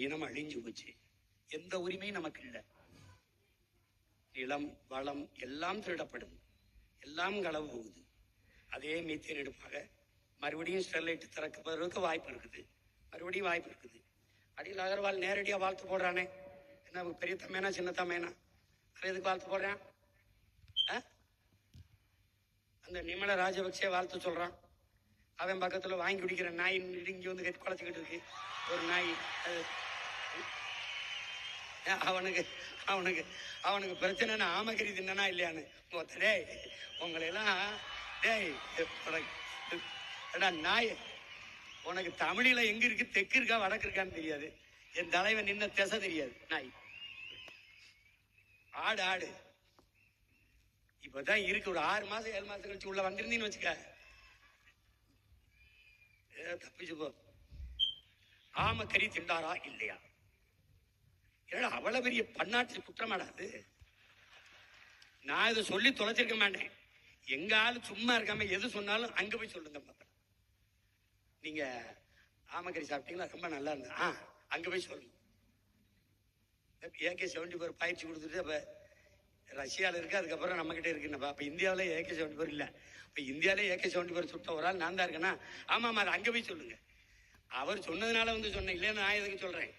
இனம் அழிஞ்சு போச்சு. எந்த உரிமையும் நமக்கு இல்லை. நிலம் வளம் எல்லாம் திருடப்படுது, எல்லாம் களவு போகுது. அதே மீத்தேன் எடுப்பாக மறுபடியும் ஸ்டெர்லைட் திறக்கப்படுறதுக்கு வாய்ப்பு இருக்குது, மறுபடியும் வாய்ப்பு இருக்குது. அடியில் அகர்வால் நேரடியாக வாழ்த்து போடுறானே, என்ன பெரிய தம்மேனா சின்ன தம்மேனா, எதுக்கு வாழ்த்து போடுறான்? அந்த நிமல ராஜபக்சே வாழ்த்து சொல்றான். அவன் பக்கத்தில் வாங்கி குடிக்கிற நாய் இங்கே வந்து கட்டி குழச்சிக்கிட்டு இருக்கு. ஒரு நாய் அவனுக்கு அவனுக்கு அவனுக்கு பிரச்சனைனா ஆமக்கறி தின்னா இல்லையான்னு டேய் உங்களையெல்லாம் டேய் நாய் உனக்கு தமிழில எங்க இருக்கு, தெற்கு இருக்கா வடக்கு இருக்கான்னு தெரியாது. என் தலைவன் நின்ன திசை தெரியாது. நாய் ஆடு ஆடு இப்பதான் இருக்கு. ஒரு 6 மாசம் 7 மாசம் கழிச்சு உள்ள வந்திருந்தீன்னு வச்சுக்க, தப்பிச்சு போ. ஆமக்கறி திண்டாரா இல்லையா? ஏன்னா அவ்வளவு பெரிய பன்னாட்டு குற்றமாடாது. நான் இதை சொல்லி தொலைச்சிருக்க மாட்டேன். எங்க ஆளு சும்மா இருக்காம எது சொன்னாலும் அங்க போய் சொல்லுங்க பாப்பா. நீங்க ஆமக்கறி சாப்பிட்டீங்களா, ரொம்ப நல்லா இருந்தா அங்க போய் சொல்லுங்க. AK-74 பயிற்சி கொடுத்துட்டு அப்ப ரஷ்யாவில் இருக்கு, அதுக்கப்புறம் நம்ம கிட்ட இருக்குன்னப்பா. அப்ப இந்தியாவில AK-74 இல்ல. இப்ப இந்தியாவில AK-74 சுட்ட ஒரு ஆள் நான் தான் இருக்கேன்னா, ஆமாமா அது அங்க போய் சொல்லுங்க. அவர் சொன்னதுனால வந்து சொன்னேன், இல்லைன்னு நான் எதுக்கு சொல்றேன்?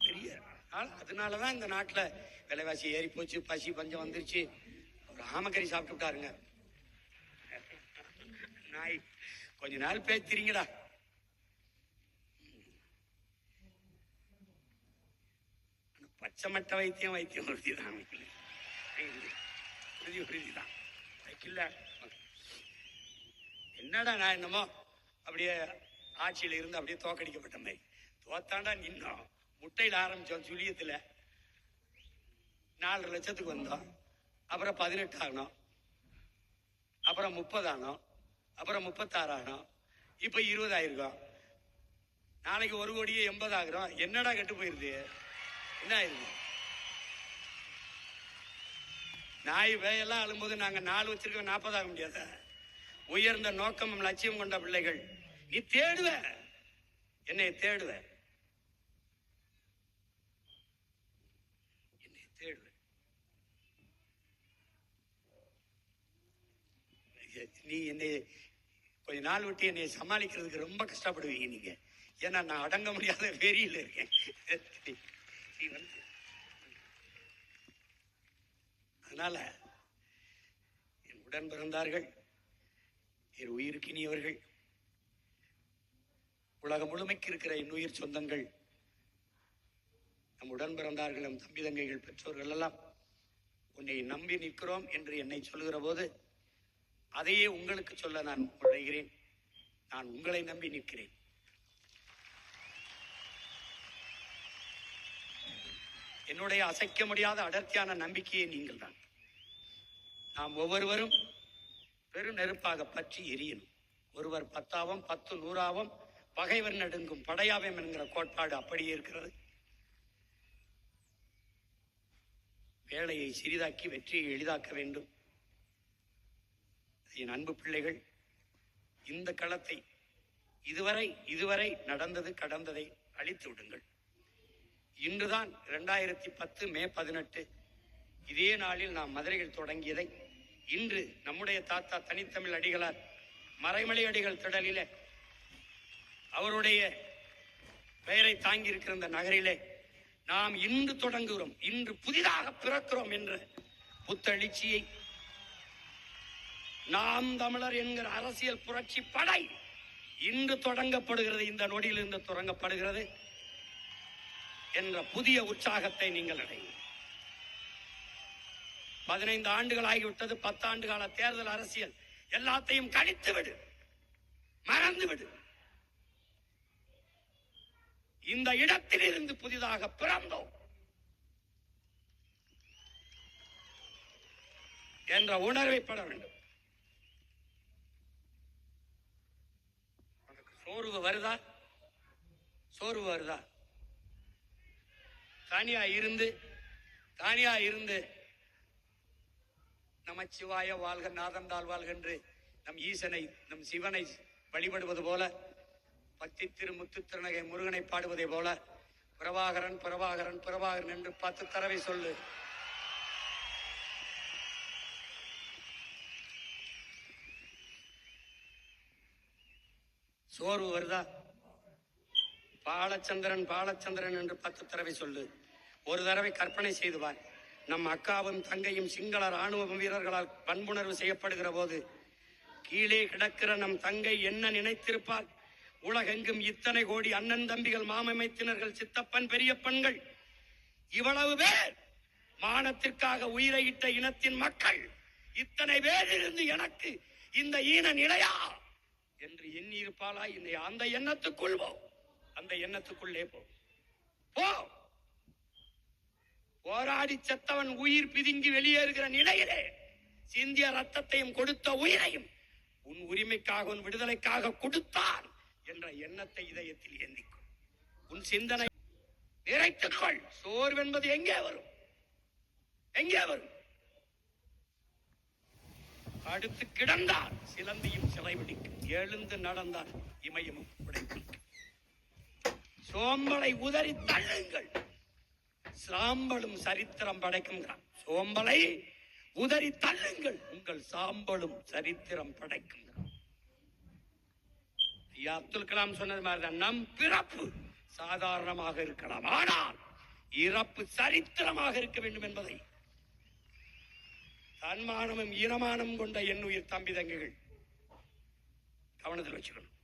பெரிய அதனாலதான் இந்த நாட்டுல விலைவாசி ஏறி போச்சு, பசி பஞ்சம் வந்துருச்சு. ஒரு ஆமக்கறி சாப்பிட்டு விட்டாருங்க. நாய் கொஞ்ச நாள் பேசிறீங்கடா. பச்சைமட்ட வைத்தியம் உறுதிதான், உறுதிதான். என்னடா நான் என்னமோ அப்படியே ஆட்சியில இருந்து அப்படியே தோக்கடிக்கப்பட்ட மாதிரி தோத்தாண்டா நின்னோம். முட்டையில் ஆரம்பிச்சோம், சுழியத்துல 4 லட்சத்துக்கு வந்தோம். அப்புறம் 18 ஆகணும், அப்புறம் 30 ஆனோம், அப்புறம் 36 ஆகணும், இப்ப 20 ஆயிருக்கோம். நாளைக்கு 1,80,00,000 ஆகிறோம். என்னடா கெட்டு போயிருது? என்ன ஆயிருக்கு? நாய் வேயெல்லாம் அழும்போது நாங்க 4 வச்சிருக்கோம், 40 ஆக முடியாத. உயர்ந்த நோக்கமும் லட்சியம் கொண்ட பிள்ளைகள். நீ தேடுவ, என்னை தேடுவ, என்னை தேடுவ. நீ என்னை கொஞ்ச நாள் விட்டு என்னை சமாளிக்கிறதுக்கு ரொம்ப கஷ்டப்படுவீங்க நீங்க. ஏன்னா நான் அடங்க முடியாத வெறியில் இருக்கேன். அதனால என் உடன் பிறந்தார்கள், என் உயிருக்கினியவர்கள், உலகம் முழுமைக்கு இருக்கிற என் உயிர் சொந்தங்கள், நம் உடன் பிறந்தார்கள், நம் தம்பி தங்கைகள், பெற்றோர்கள் எல்லாம் உன்னை நம்பி நிற்கிறோம் என்று என்னை சொல்லுகிற போது அதையே உங்களுக்கு சொல்ல நான் முனைகிறேன். நான் உங்களை நம்பி நிற்கிறேன். என்னுடைய அசைக்க முடியாத அடர்த்தியான நம்பிக்கையை நீங்கள் தான். நாம் ஒவ்வொருவரும் பெரும் நெருப்பாக பற்றி எரியணும். ஒருவர் 10ஆவும் 10 100ஆவும் பகைவர் நடுங்கும் படையாவும் என்கிற கோட்பாடு அப்படியே இருக்கிறது. வேலையை சிறிதாக்கி வெற்றியை எளிதாக்க வேண்டும். என் அன்பு பிள்ளைகள், இந்த களத்தை இதுவரை நடந்தது கடந்ததை அழித்து விடுங்கள். இன்றுதான் 2010 மே 18 இதே நாளில் நாம் மதுரையில் தொடங்கியதை இன்று நம்முடைய தாத்தா தனித்தமிழ் அடிகளார் மறைமலை அடிகள் திடலிலே அவருடைய பெயரை தாங்கி இருக்கிற இந்த நகரிலே நாம் இன்று தொடங்குகிறோம், இன்று புதிதாக பிறக்கிறோம் என்ற புத்தெழுச்சியை நாம் தமிழர் என்கிற அரசியல் புரட்சி படை இன்று தொடங்கப்படுகிறது, இந்த நொடியிலிருந்து தொடங்கப்படுகிறது என்ற புதிய உற்சாகத்தை நீங்கள் அடையும். 15 ஆண்டுகள் ஆகிவிட்டது. 10 ஆண்டு கால தேர்தல் அரசியல் எல்லாத்தையும் கழித்து விடு, மறந்து விடு. இந்த இடத்தில் இருந்து புதிதாக பிறந்தோம் என்ற உணர்வை பெற வேண்டும். சோர்வு வருதா? சோர்வு வருதா? தனியா இருந்து நமச்சிவாய வாழ்க நாதந்தாள் வாழ்க என்று நம் ஈசனை நம் சிவனை வழிபடுவது போல, பத்தி திருமுத்து திருநகை முருகனை பாடுவதை போல பிரபாகரன் பிரபாகரன் பிரபாகரன் என்று 10 தடவை சொல்லு. சோர்வு வருதா? பாலச்சந்திரன் பாலச்சந்திரன் என்று 10 தடவை சொல்லு. ஒரு தடவை கற்பனை செய்துவார். நம் அக்காவும் தங்கையும் சிங்கள ராணுவ வீரர்களால் வன்புணர்வு செய்யப்படுகிற போது கீழே கிடக்கிற நம் தங்கை என்ன நினைத்திருப்பார்? உலகெங்கும் இத்தனை கோடி அண்ணன் தம்பிகள், மாமமைத்தினர்கள், சித்தப்பன், பெரியப்பன்கள், இவ்வளவு பேர் மானத்திற்காக உயிரையிட்ட இனத்தின் மக்கள், இத்தனை பேர் இருந்து எனக்கு இந்த ஈன நிலையா என்று எண்ணி இருப்பாளா? அந்த எண்ணத்துக்குள் போ, அந்த எண்ணத்துக்குள்ளே போ. போராடி செத்தவன் உயிர் பிதுங்கி வெளியேறுகிற நிலையிலே சிந்திய ரத்தத்தையும் கொடுத்த உயிரையும் உன் உரிமைக்காக, உன் விடுதலைக்காக கொடுத்தான் என்ற எண்ணத்தை இதயத்தில் ஏந்திக்கும். உன் சிந்தனை நிறைத்துக்கொள். சோர்வென்பது எங்கே வரும்? எங்கே வரும்? அடுத்து கிடந்தால் சிலந்தியும் சிலை பிடிக்கும், எழுந்து நடந்தால் இமயமும் உடைக்கும். சோம்பலை உதறி தள்ளுங்கள், சாம்பலும் சரித்திரம் படைக்கும். சோம்பலை உதறி தள்ளுங்கள், உங்கள் சாம்பலும் சரித்திரம் படைக்கும். அப்துல் கலாம் சொன்னது மாதிரிதான், நம் பிறப்பு சாதாரணமாக இருக்கலாம், ஆனால் இறப்பு சரித்திரமாக இருக்க வேண்டும் என்பதை தன்மானமும் ஈனமானம் கொண்ட என் உயிர் தம்பி தங்கைகள் கவனத்தில் வச்சுக்கணும்.